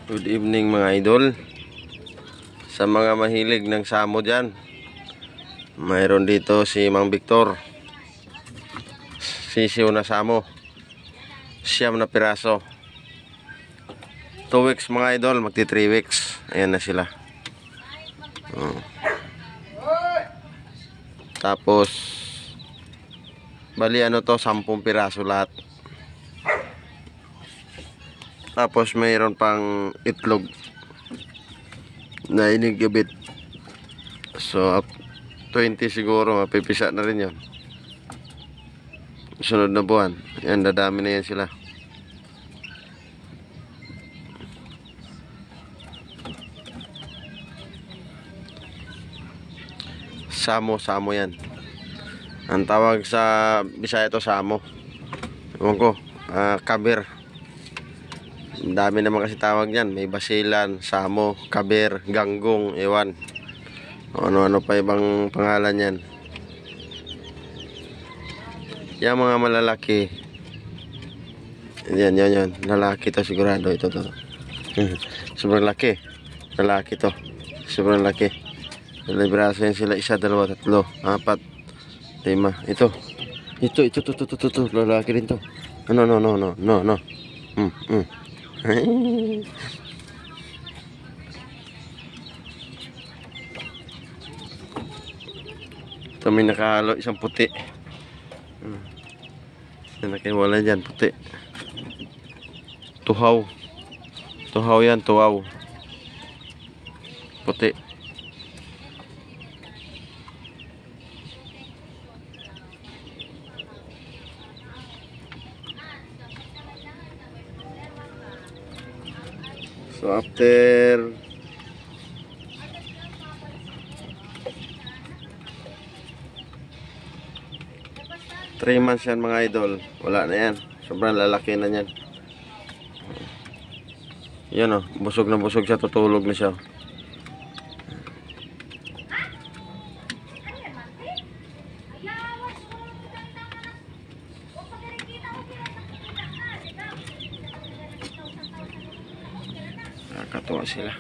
Good evening mga idol. Sa mga mahilig ng samo dyan, mayroon dito si Mang Victor. Sisiw na samo, 9 na piraso. 2 weeks mga idol, magti 3 weeks. Ayan na sila. Tapos bali ano to, 10 piraso lahat. Tapos mayroon pang itlog na inigibit. So 20 siguro, mapipisa na rin yun sunod na buwan. Yan, dadami na yan sila. Samo yan. Ang tawag sa Bisaya to samo. Ewan ko, kabir. Ang dami naman kasi tawag yan. May basilan, samo, kabir, ganggong, ewan. Ano-ano pa ibang pangalan yan. Yung mga malalaki. Yan. Lalaki to sigurado. Ito to. Sobrang laki. Lalaki to. Sobrang laki. Libraso yan sila. 1, 2, 3, 4, 5. Ito. Lalaki rin to. No. Ito may nakahalo, isang puti. Nakiwala dyan, puti. Tuhaw yan, tuhaw. Puti. So after 3 months yan mga idol, wala na yan. Sobrang lalaki na yan. Yan o, busog na busog siya, tutulog na siya. Nakakatuwa sila.